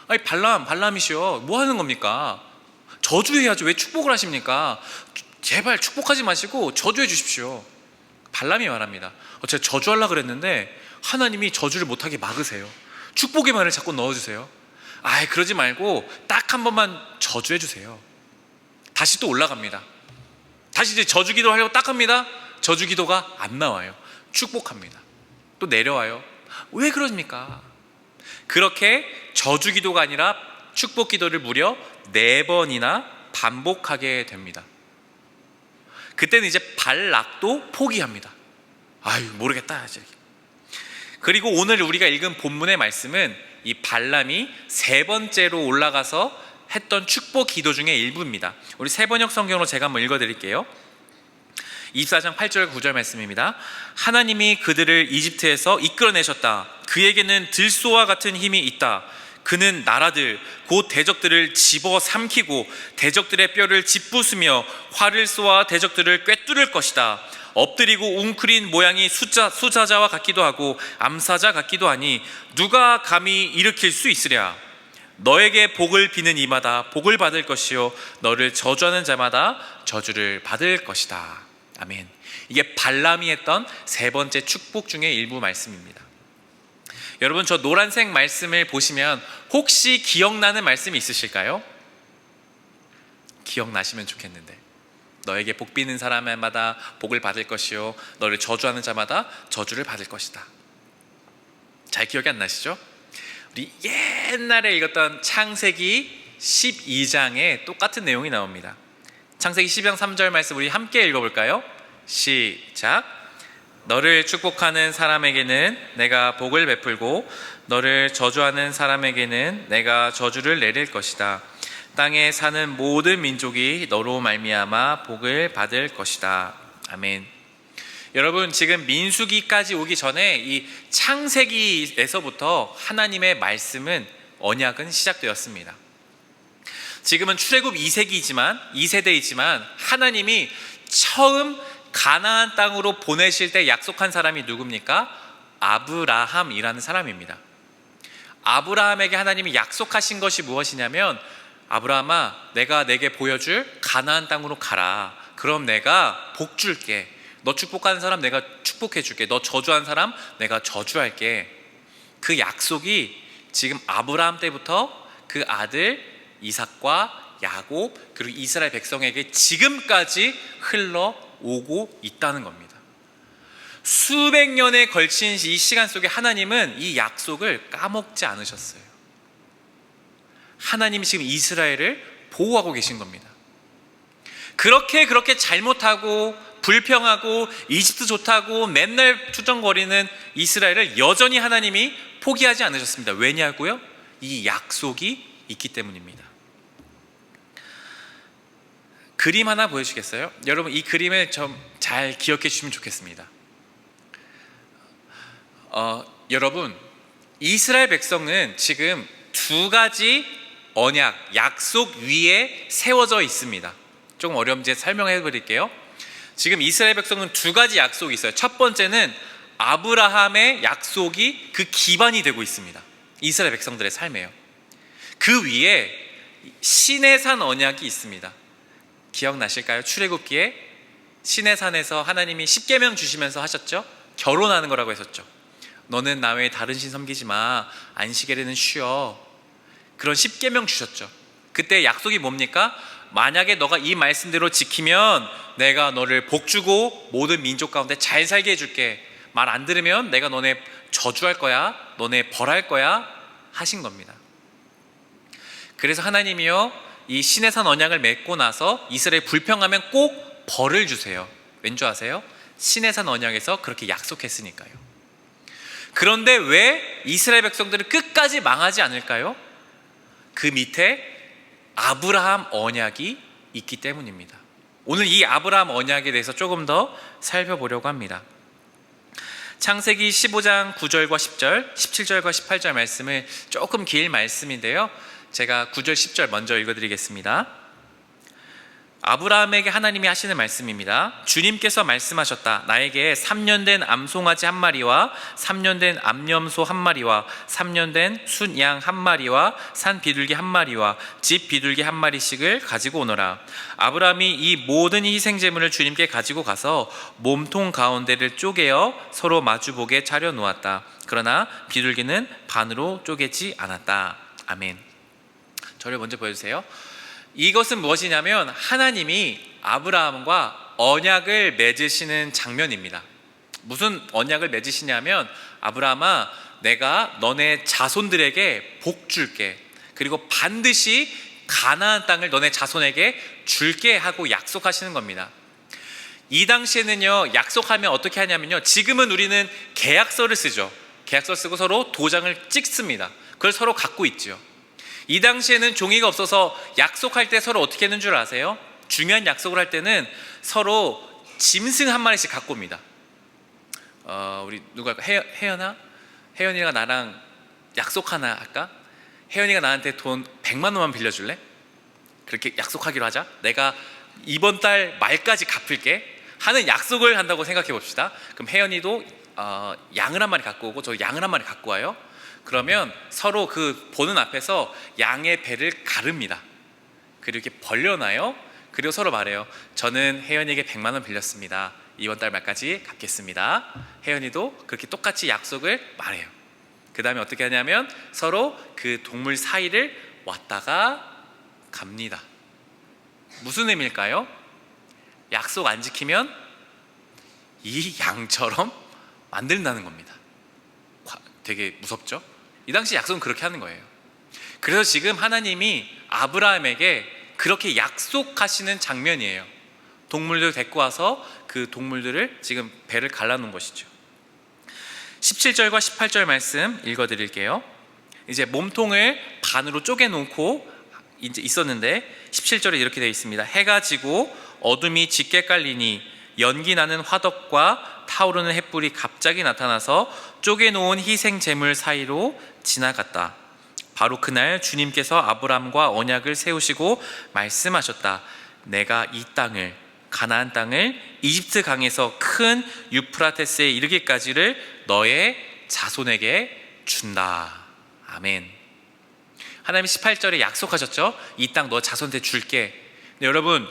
아니 발람이시여, 뭐 하는 겁니까? 저주해야죠. 왜 축복을 하십니까? 제발 축복하지 마시고 저주해 주십시오. 발람이 말합니다. 제가 저주하려고 그랬는데 하나님이 저주를 못하게 막으세요. 축복의 말을 자꾸 넣어주세요. 그러지 말고 딱 한 번만 저주해 주세요. 다시 또 올라갑니다. 다시 이제 저주 기도 하려고 딱 합니다. 저주 기도가 안 나와요. 축복합니다. 또 내려와요. 왜 그러십니까? 그렇게 저주 기도가 아니라 축복 기도를 무려 4번이나 반복하게 됩니다. 그때는 이제 발락도 포기합니다. 모르겠다. 그리고 오늘 우리가 읽은 본문의 말씀은 이 발람이 3번째로 올라가서 했던 축복 기도 중에 일부입니다. 우리 새번역 성경으로 제가 한번 읽어드릴게요. 24장 8절 9절 말씀입니다. 하나님이 그들을 이집트에서 이끌어내셨다. 그에게는 들소와 같은 힘이 있다. 그는 나라들 곧 대적들을 집어 삼키고 대적들의 뼈를 짓부수며 활을 쏘아 대적들을 꿰뚫을 것이다. 엎드리고 웅크린 모양이 수자자와 같기도 하고 암사자 같기도 하니 누가 감히 일으킬 수 있으랴. 너에게 복을 비는 이마다 복을 받을 것이요 너를 저주하는 자마다 저주를 받을 것이다. 아멘. 이게 발람이 했던 3번째 축복 중에 일부 말씀입니다. 여러분, 저 노란색 말씀을 보시면 혹시 기억나는 말씀이 있으실까요? 기억나시면 좋겠는데, 너에게 복 비는 사람마다 복을 받을 것이요 너를 저주하는 자마다 저주를 받을 것이다. 잘 기억이 안 나시죠? 우리 옛날에 읽었던 창세기 12장에 똑같은 내용이 나옵니다. 창세기 12장 3절 말씀 우리 함께 읽어볼까요? 시작. 너를 축복하는 사람에게는 내가 복을 베풀고 너를 저주하는 사람에게는 내가 저주를 내릴 것이다. 땅에 사는 모든 민족이 너로 말미암아 복을 받을 것이다. 아멘. 여러분, 지금 민수기까지 오기 전에 이 창세기에서부터 하나님의 말씀은 언약은 시작되었습니다. 지금은 출애굽 2세대이지만 하나님이 처음 가나안 땅으로 보내실 때 약속한 사람이 누굽니까? 아브라함이라는 사람입니다. 아브라함에게 하나님이 약속하신 것이 무엇이냐면 아브라함아, 내가 내게 보여줄 가나안 땅으로 가라. 그럼 내가 복 줄게. 너 축복하는 사람 내가 축복해 줄게. 너 저주한 사람 내가 저주할게. 그 약속이 지금 아브라함 때부터 그 아들 이삭과 야곱 그리고 이스라엘 백성에게 지금까지 흘러오고 있다는 겁니다. 수백 년에 걸친 이 시간 속에 하나님은 이 약속을 까먹지 않으셨어요. 하나님이 지금 이스라엘을 보호하고 계신 겁니다. 그렇게 잘못하고 불평하고 이집트 좋다고 맨날 투정거리는 이스라엘을 여전히 하나님이 포기하지 않으셨습니다. 왜냐고요? 이 약속이 있기 때문입니다. 그림 하나 보여주시겠어요? 여러분, 이 그림을 좀 잘 기억해 주시면 좋겠습니다. 여러분, 이스라엘 백성은 지금 두 가지 언약, 약속 위에 세워져 있습니다. 조금 어려운지 설명해 드릴게요. 지금 이스라엘 백성은 두 가지 약속이 있어요. 첫 번째는 아브라함의 약속이 그 기반이 되고 있습니다. 이스라엘 백성들의 삶에요. 그 위에 시내산 언약이 있습니다. 기억나실까요? 출애굽기에 시내산에서 하나님이 십계명 주시면서 하셨죠? 결혼하는 거라고 했었죠. 너는 나 외에 다른 신 섬기지 마. 안식일에는 쉬어. 그런 십계명 주셨죠. 그때 약속이 뭡니까? 만약에 너가 이 말씀대로 지키면 내가 너를 복주고 모든 민족 가운데 잘 살게 해줄게. 말 안 들으면 내가 너네 저주할 거야. 너네 벌할 거야. 하신 겁니다. 그래서 하나님이요, 이 시내산 언약을 맺고 나서 이스라엘 불평하면 꼭 벌을 주세요. 왠지 아세요? 시내산 언약에서 그렇게 약속했으니까요. 그런데 왜 이스라엘 백성들은 끝까지 망하지 않을까요? 그 밑에 아브라함 언약이 있기 때문입니다. 오늘 이 아브라함 언약에 대해서 조금 더 살펴보려고 합니다. 창세기 15장 9절과 10절, 17절과 18절 말씀을 조금 길 말씀인데요, 제가 9절 10절 먼저 읽어드리겠습니다. 아브라함에게 하나님이 하시는 말씀입니다. 주님께서 말씀하셨다. 나에게 3년 된 암송아지 한 마리와 3년 된 암염소 한 마리와 3년 된 순양 한 마리와 산 비둘기 한 마리와 집 비둘기 한 마리씩을 가지고 오너라. 아브라함이 이 모든 희생제물을 주님께 가지고 가서 몸통 가운데를 쪼개어 서로 마주보게 차려 놓았다. 그러나 비둘기는 반으로 쪼개지 않았다. 아멘. 저를 먼저 보여주세요. 이것은 무엇이냐면 하나님이 아브라함과 언약을 맺으시는 장면입니다. 무슨 언약을 맺으시냐면, 아브라함아, 내가 너네 자손들에게 복 줄게. 그리고 반드시 가나안 땅을 너네 자손에게 줄게 하고 약속하시는 겁니다. 이 당시에는요, 약속하면 어떻게 하냐면요, 지금은 우리는 계약서를 쓰죠. 계약서 쓰고 서로 도장을 찍습니다. 그걸 서로 갖고 있죠. 이 당시에는 종이가 없어서 약속할 때 서로 어떻게 했는 줄 아세요? 중요한 약속을 할 때는 서로 짐승 한 마리씩 갖고 옵니다. 우리 누가 혜연아? 혜연이가 나랑 약속 하나 할까? 혜연이가 나한테 돈 100만 원만 빌려줄래? 그렇게 약속하기로 하자. 내가 이번 달 말까지 갚을게 하는 약속을 한다고 생각해 봅시다. 그럼 혜연이도 양을 한 마리 갖고 오고 저 양을 한 마리 갖고 와요. 그러면 서로 그 보는 앞에서 양의 배를 가릅니다. 그리고 이렇게 벌려놔요. 그리고 서로 말해요. 저는 혜연이에게 100만 원 빌렸습니다. 이번 달 말까지 갚겠습니다. 혜연이도 그렇게 똑같이 약속을 말해요. 그 다음에 어떻게 하냐면 서로 그 동물 사이를 왔다가 갑니다. 무슨 의미일까요? 약속 안 지키면 이 양처럼 만든다는 겁니다. 되게 무섭죠? 이 당시 약속은 그렇게 하는 거예요. 그래서 지금 하나님이 아브라함에게 그렇게 약속하시는 장면이에요. 동물들 데리고 와서 그 동물들을 지금 배를 갈라놓은 것이죠. 17절과 18절 말씀 읽어드릴게요. 이제 몸통을 반으로 쪼개놓고 이제 있었는데 17절에 이렇게 되어 있습니다. 해가 지고 어둠이 짙게 깔리니 연기 나는 화덕과 타오르는 햇불이 갑자기 나타나서 쪼개놓은 희생 제물 사이로 지나갔다. 바로 그날 주님께서 아브람과 언약을 세우시고 말씀하셨다. 내가 이 땅을, 가나안 땅을 이집트 강에서 큰 유프라테스에 이르기까지를 너의 자손에게 준다. 아멘. 하나님 18절에 약속하셨죠. 이 땅 너 자손한테 줄게. 근데 여러분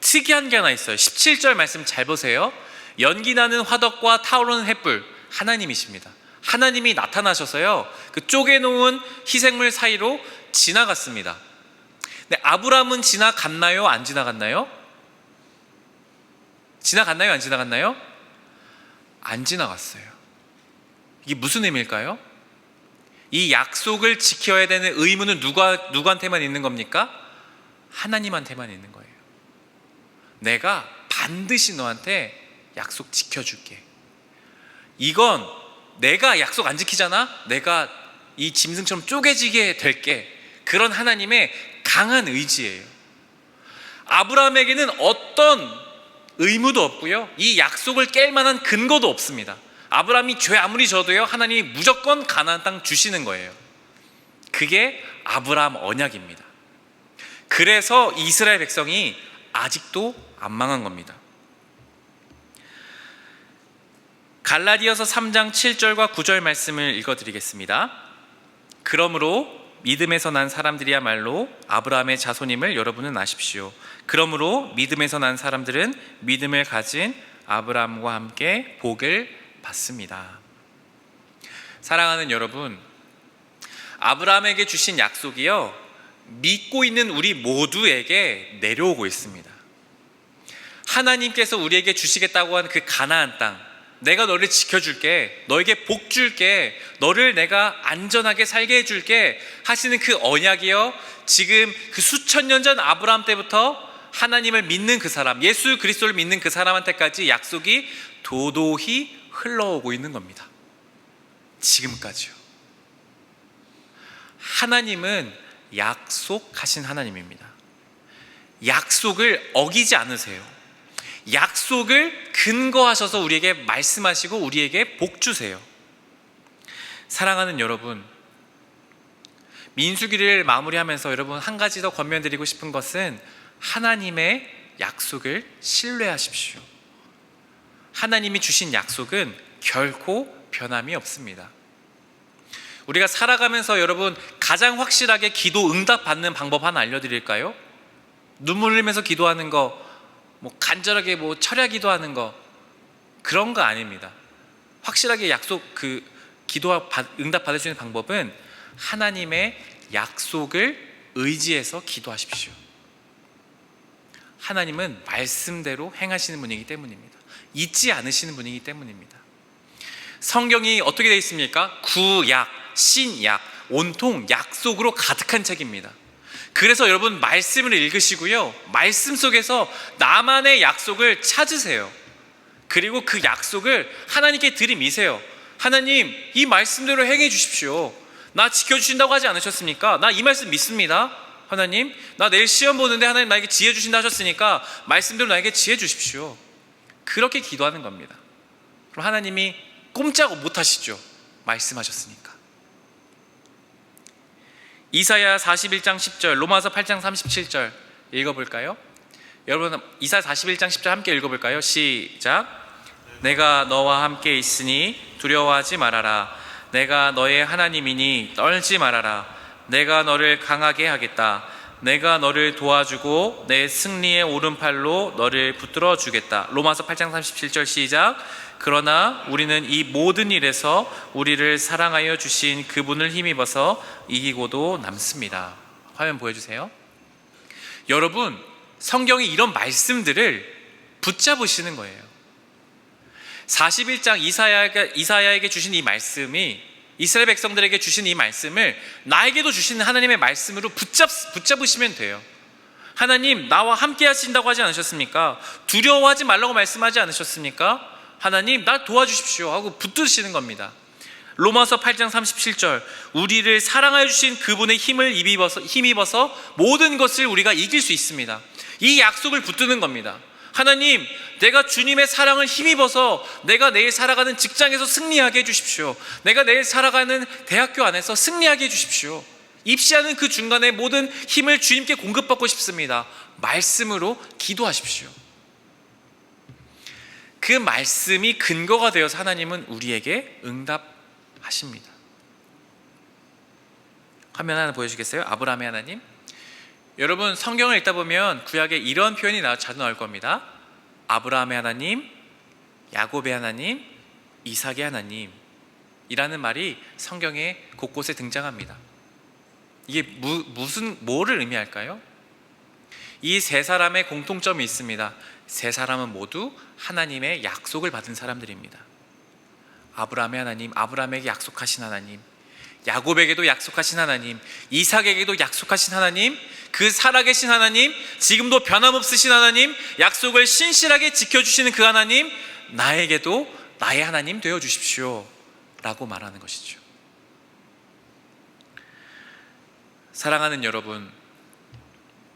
특이한 게 하나 있어요. 17절 말씀 잘 보세요. 연기 나는 화덕과 타오르는 횃불, 하나님이십니다. 하나님이 나타나셔서요 그 쪼개놓은 희생물 사이로 지나갔습니다. 근데 아브라함은 지나갔나요? 안 지나갔나요? 지나갔나요? 안 지나갔나요? 안 지나갔어요. 이게 무슨 의미일까요? 이 약속을 지켜야 되는 의무는 누구한테만 있는 겁니까? 하나님한테만 있는 거예요. 내가 반드시 너한테 약속 지켜줄게. 이건 내가 약속 안 지키잖아? 내가 이 짐승처럼 쪼개지게 될게. 그런 하나님의 강한 의지예요. 아브라함에게는 어떤 의무도 없고요, 이 약속을 깰 만한 근거도 없습니다. 아브라함이 죄 아무리 져도요 하나님이 무조건 가나안 땅 주시는 거예요. 그게 아브라함 언약입니다. 그래서 이스라엘 백성이 아직도 안 망한 겁니다. 갈라디아서 3장 7절과 9절 말씀을 읽어드리겠습니다. 그러므로 믿음에서 난 사람들이야말로 아브라함의 자손임을 여러분은 아십시오. 그러므로 믿음에서 난 사람들은 믿음을 가진 아브라함과 함께 복을 받습니다. 사랑하는 여러분, 아브라함에게 주신 약속이요 믿고 있는 우리 모두에게 내려오고 있습니다. 하나님께서 우리에게 주시겠다고 한 그 가나안 땅, 내가 너를 지켜줄게, 너에게 복 줄게, 너를 내가 안전하게 살게 해줄게 하시는 그 언약이요 지금 그 수천 년 전 아브라함 때부터 하나님을 믿는 그 사람, 예수 그리스도를 믿는 그 사람한테까지 약속이 도도히 흘러오고 있는 겁니다. 지금까지요. 하나님은 약속하신 하나님입니다. 약속을 어기지 않으세요. 약속을 근거하셔서 우리에게 말씀하시고 우리에게 복 주세요. 사랑하는 여러분, 민수기를 마무리하면서 여러분 한 가지 더 권면드리고 싶은 것은 하나님의 약속을 신뢰하십시오. 하나님이 주신 약속은 결코 변함이 없습니다. 우리가 살아가면서 여러분 가장 확실하게 기도 응답 받는 방법 하나 알려드릴까요? 눈물 흘리면서 기도하는 거, 간절하게 철야 기도하는 거, 그런 거 아닙니다. 확실하게 약속 기도 응답 받을 수 있는 방법은 하나님의 약속을 의지해서 기도하십시오. 하나님은 말씀대로 행하시는 분이기 때문입니다. 잊지 않으시는 분이기 때문입니다. 성경이 어떻게 되어 있습니까? 구약, 신약, 온통 약속으로 가득한 책입니다. 그래서 여러분 말씀을 읽으시고요, 말씀 속에서 나만의 약속을 찾으세요. 그리고 그 약속을 하나님께 들이미세요. 하나님, 이 말씀대로 행해 주십시오. 나 지켜주신다고 하지 않으셨습니까? 나 이 말씀 믿습니다. 하나님, 나 내일 시험 보는데 하나님 나에게 지혜 주신다 하셨으니까 말씀대로 나에게 지혜 주십시오. 그렇게 기도하는 겁니다. 그럼 하나님이 꼼짝 못하시죠. 말씀하셨으니까. 이사야 41장 10절, 로마서 8장 37절 읽어볼까요? 여러분 이사야 41장 10절 함께 읽어볼까요? 시작. 내가 너와 함께 있으니 두려워하지 말아라. 내가 너의 하나님이니 떨지 말아라. 내가 너를 강하게 하겠다. 내가 너를 도와주고 내 승리의 오른팔로 너를 붙들어 주겠다. 로마서 8장 37절 시작. 그러나 우리는 이 모든 일에서 우리를 사랑하여 주신 그분을 힘입어서 이기고도 남습니다. 화면 보여주세요. 여러분, 성경이 이런 말씀들을 붙잡으시는 거예요. 41장 이사야에게 주신 이 말씀이, 이스라엘 백성들에게 주신 이 말씀을 나에게도 주시는 하나님의 말씀으로 붙잡으시면 돼요. 하나님, 나와 함께 하신다고 하지 않으셨습니까? 두려워하지 말라고 말씀하지 않으셨습니까? 하나님, 날 도와주십시오 하고 붙드시는 겁니다. 로마서 8장 37절, 우리를 사랑하여 주신 그분의 힘을 힘입어서 모든 것을 우리가 이길 수 있습니다. 이 약속을 붙드는 겁니다. 하나님, 내가 주님의 사랑을 힘입어서 내가 내일 살아가는 직장에서 승리하게 해주십시오. 내가 내일 살아가는 대학교 안에서 승리하게 해주십시오. 입시하는 그 중간에 모든 힘을 주님께 공급받고 싶습니다. 말씀으로 기도하십시오. 그 말씀이 근거가 되어서 하나님은 우리에게 응답하십니다. 화면 하나 보여주겠어요? 아브라함의 하나님. 여러분 성경을 읽다 보면 구약에 이런 표현이 자주 나올 겁니다. 아브라함의 하나님, 야곱의 하나님, 이삭의 하나님 이라는 말이 성경에 곳곳에 등장합니다. 이게 뭐를 의미할까요? 이 세 사람의 공통점이 있습니다. 세 사람은 모두 하나님의 약속을 받은 사람들입니다. 아브라함의 하나님, 아브라함에게 약속하신 하나님, 야곱에게도 약속하신 하나님, 이삭에게도 약속하신 하나님, 그 살아계신 하나님, 지금도 변함없으신 하나님, 약속을 신실하게 지켜주시는 그 하나님, 나에게도 나의 하나님 되어주십시오 라고 말하는 것이죠. 사랑하는 여러분,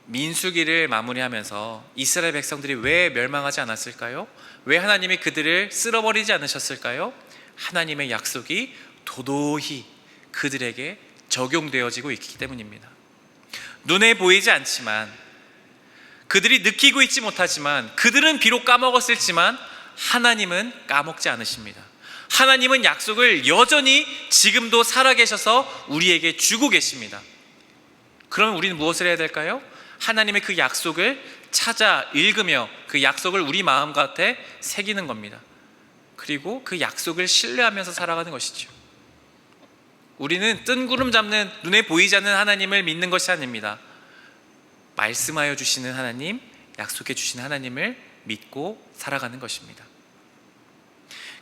민수기를 마무리하면서 이스라엘 백성들이 왜 멸망하지 않았을까요? 왜 하나님이 그들을 쓸어버리지 않으셨을까요? 하나님의 약속이 도도히 그들에게 적용되어지고 있기 때문입니다. 눈에 보이지 않지만, 그들이 느끼고 있지 못하지만, 그들은 비록 까먹었을지만 하나님은 까먹지 않으십니다. 하나님은 약속을 여전히 지금도 살아계셔서 우리에게 주고 계십니다. 그러면 우리는 무엇을 해야 될까요? 하나님의 그 약속을 찾아 읽으며 그 약속을 우리 마음 gat에 새기는 겁니다. 그리고 그 약속을 신뢰하면서 살아가는 것이죠. 우리는 뜬구름 잡는 눈에 보이지 않는 하나님을 믿는 것이 아닙니다. 말씀하여 주시는 하나님, 약속해 주시는 하나님을 믿고 살아가는 것입니다.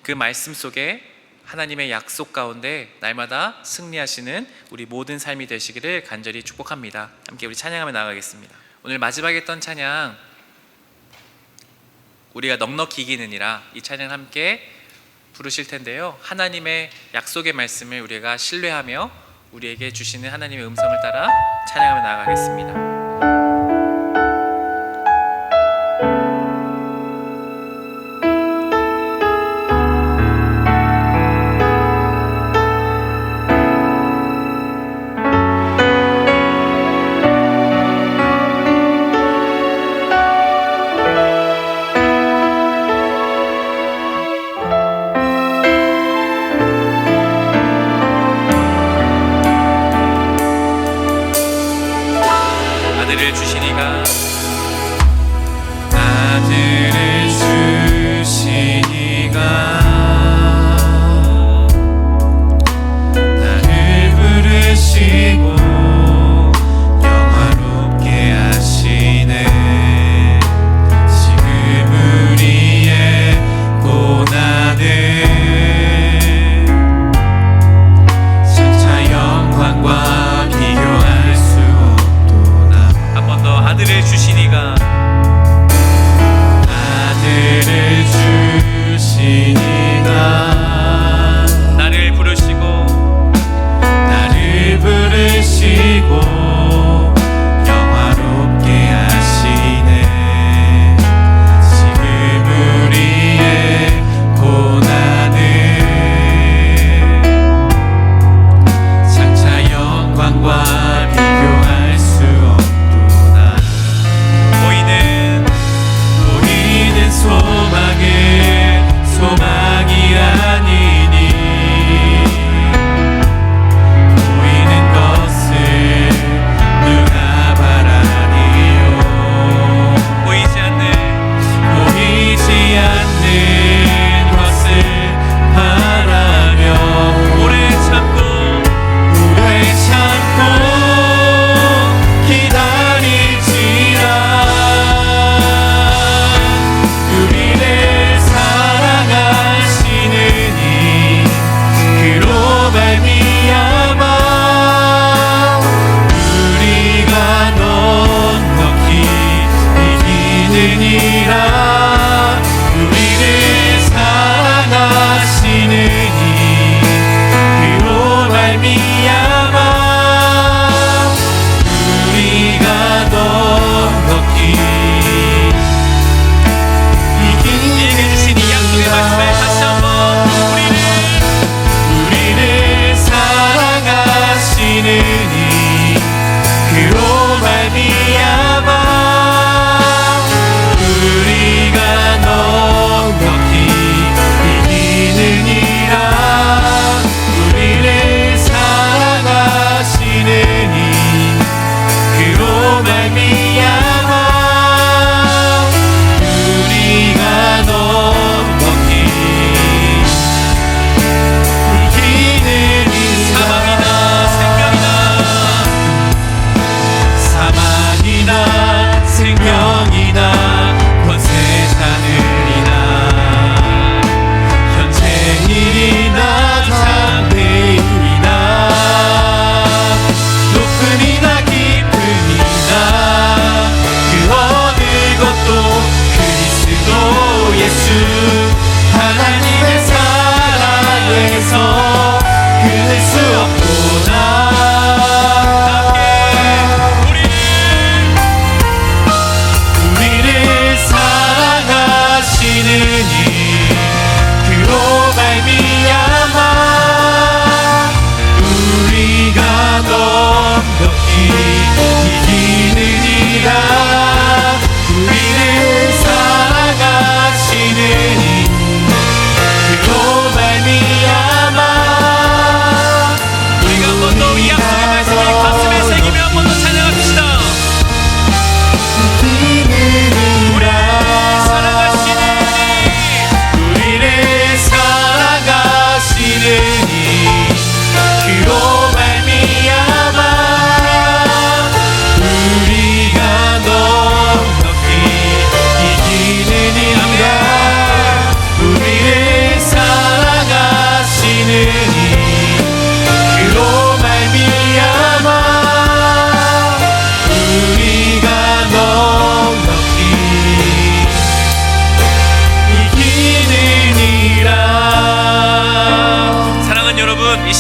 그 말씀 속에 하나님의 약속 가운데 날마다 승리하시는 우리 모든 삶이 되시기를 간절히 축복합니다. 함께 우리 찬양하며 나아가겠습니다. 오늘 마지막에 했던 찬양, 우리가 넉넉히 이기느니라, 이 찬양 함께 부르실 텐데요, 하나님의 약속의 말씀을 우리가 신뢰하며 우리에게 주시는 하나님의 음성을 따라 찬양하며 나아가겠습니다.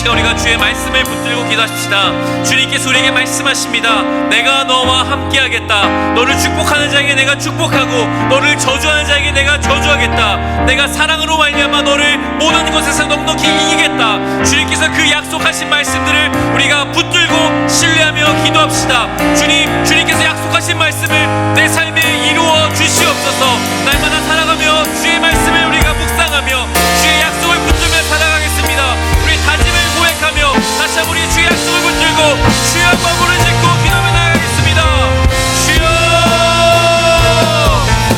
시간 우리가 주의 말씀을 붙들고 기도하십시다. 주님께서 우리에게 말씀하십니다. 내가 너와 함께하겠다. 너를 축복하는 자에게 내가 축복하고 너를 저주하는 자에게 내가 저주하겠다. 내가 사랑으로 말미암아 너를 모든 것에서 넉넉히 이기겠다. 주님께서 그 약속하신 말씀들을 우리가 붙들고 신뢰하며 기도합시다. 주님께서 약속하신 말씀을 내 삶에 이루어 주시옵소서. 날마다 살아가며 주의 말씀을 우리가 묵상하며 주의 약속을 붙들며 살아가겠습니다. 우리 다짐을 고백하며 다시 한번 우리 주의 약속을 붙들고 주여 마음을 짓고 기도하며 나아가겠습니다. 주여,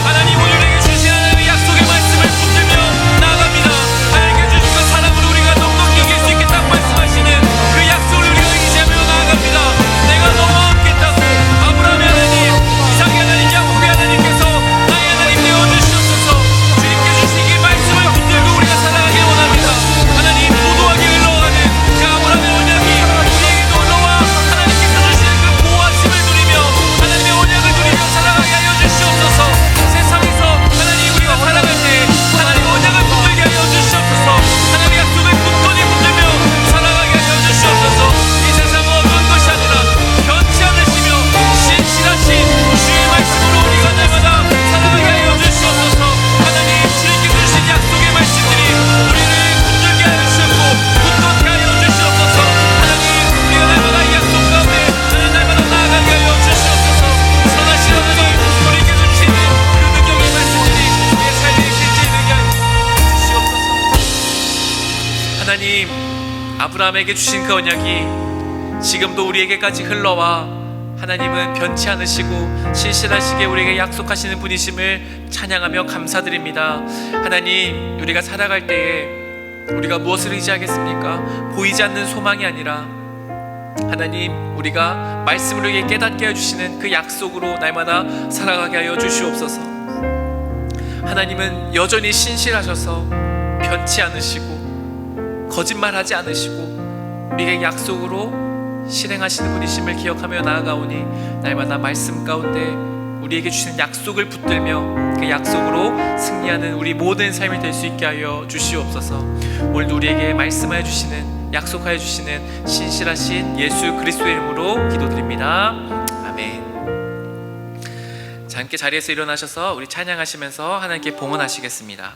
하나님 오늘 우리에게 주신 하나님의 약속의 말씀을 붙들며 나아갑니다. 하나님께 주신 그 사랑으로 우리가 넉넉히 이길 수 있겠다고 말씀하시는 그 약속을 우리가 의지하며 나아갑니다. 내가 너와 함께했다고 아브라함의 하나님, 이삭의 하나님, 야곱의 하나님께서 나의 하나님 되어주시옵소서. 주님께 주신 이 말씀을 붙들고 우리가 살아가길 원합니다. 하나님 도도하게 흘러가는 그 아브라함의 언약이 우리에게도 흘러와 하나님께서 주시는 그 보호하심을 누리며 하나님의 언약을 누리며 살아가게 하여 주시옵소서. 세상에서 하나님 우리가 살아갈 때 하나님의 언약을 붙들게 하여 주시옵소서. 하나님의 약속을 굳건히 붙들며 살아가게 하여 주시옵소서. 이 세상 어떤 것이 아니라 변치 않으시며 신실하신 주의 말씀으로 우리가 날마다 살아가게 하여 주시옵소서. 하나님 주님께서 주신 약속의 말씀들이 우리를 붙들게 하여 주시옵고 굳건케 하여 주시옵소서. 하나님 우리가 날마다 이 약속 가운데 하나님 날마다 나아가게 하여 주시옵소서. 선하신 하나님 우리께서 주시는 그 능력의 말씀들이 우리의 삶에 실제히 되게 하여 주시옵소서. 하나님 아브라함에게 주신 그 언약이 지금도 우리에게까지 흘러와 하나님은 변치 않으시고 실실하시게 우리에게 약속하시는 분이심을 찬양하며 감사드립니다. 하나님 우리가 살아갈 때에 우리가 무엇을 의지하겠습니까? 보이지 않는 소망이 아니라 하나님 우리가 말씀을 우리에게 깨닫게 해주시는 그 약속으로 날마다 살아가게 하여 주시옵소서. 하나님은 여전히 신실하셔서 변치 않으시고 거짓말하지 않으시고 우리에게 약속으로 실행하시는 분이심을 기억하며 나아가오니 날마다 말씀 가운데 우리에게 주시는 약속을 붙들며 그 약속으로 승리하는 우리 모든 삶이 될 수 있게 하여 주시옵소서. 오늘도 우리에게 말씀하여 주시는 약속하여 주시는 신실하신 예수 그리스도의 이름으로 기도드립니다. 아멘. 자, 함께 자리에서 일어나셔서 우리 찬양하시면서 하나님께 봉헌하시겠습니다.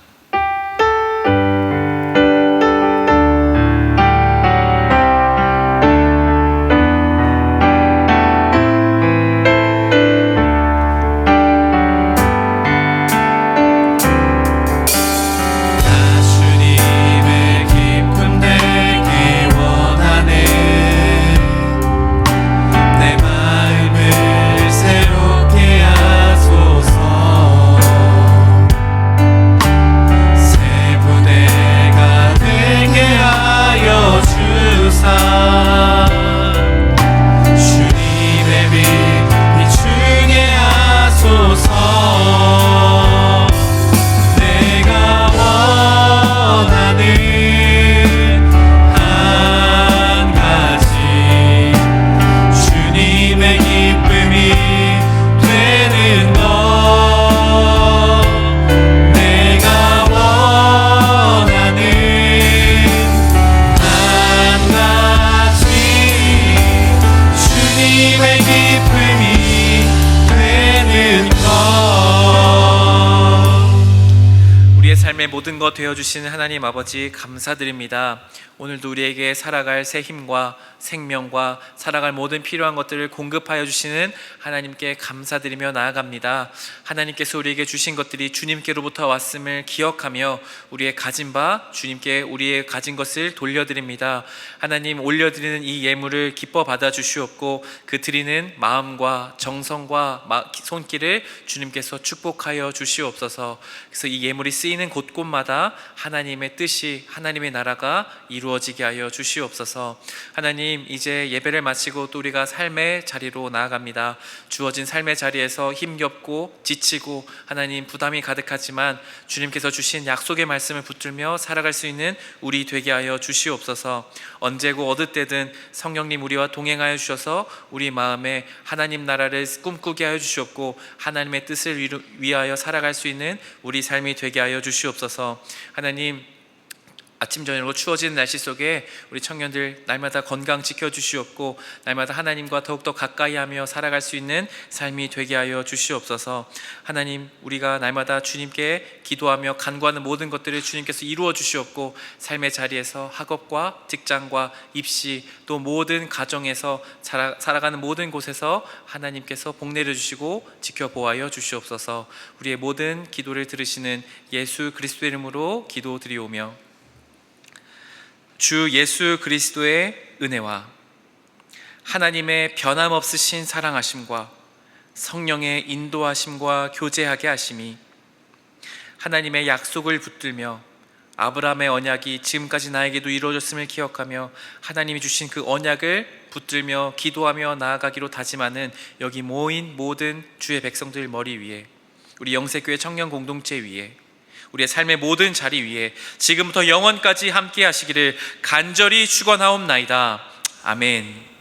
모든 것 되어주시는 하나님 아버지 감사드립니다. 오늘도 우리에게 살아갈 새 힘과 생명과 살아갈 모든 필요한 것들을 공급하여 주시는 하나님께 감사드리며 나아갑니다. 하나님께서 우리에게 주신 것들이 주님께로부터 왔음을 기억하며 우리의 가진 바 주님께 우리의 가진 것을 돌려드립니다. 하나님 올려드리는 이 예물을 기뻐 받아 주시옵고 그 드리는 마음과 정성과 손길을 주님께서 축복하여 주시옵소서. 그래서 이 예물이 쓰이는 곳곳마다 하나님의 뜻이 하나님의 나라가 이루어지게 하여 주시옵소서. 하나님 이제 예배를 마치고 또 우리가 삶의 자리로 나아갑니다. 주어진 삶의 자리에서 힘겹고 지치고 하나님 부담이 가득하지만 주님께서 주신 약속의 말씀을 붙들며 살아갈 수 있는 우리 되게 하여 주시옵소서. 언제고 어느 때든 성령님 우리와 동행하여 주셔서 우리 마음에 하나님 나라를 꿈꾸게 하여 주시옵고 하나님의 뜻을 위하여 살아갈 수 있는 우리 삶이 되게 하여 주시옵소서. 하나님 아침 저녁으로 추워지는 날씨 속에 우리 청년들 날마다 건강 지켜주시옵고 날마다 하나님과 더욱더 가까이하며 살아갈 수 있는 삶이 되게 하여 주시옵소서. 하나님, 우리가 날마다 주님께 기도하며 간구하는 모든 것들을 주님께서 이루어 주시옵고 삶의 자리에서 학업과 직장과 입시 또 모든 가정에서 살아가는 모든 곳에서 하나님께서 복 내려주시고 지켜보아여 주시옵소서. 우리의 모든 기도를 들으시는 예수 그리스도의 이름으로 기도드리오며 주 예수 그리스도의 은혜와 하나님의 변함없으신 사랑하심과 성령의 인도하심과 교제하게 하심이 하나님의 약속을 붙들며 아브라함의 언약이 지금까지 나에게도 이루어졌음을 기억하며 하나님이 주신 그 언약을 붙들며 기도하며 나아가기로 다짐하는 여기 모인 모든 주의 백성들 머리 위에, 우리 영세교회 청년 공동체 위에, 우리의 삶의 모든 자리 위에 지금부터 영원까지 함께 하시기를 간절히 축원하옵나이다. 아멘.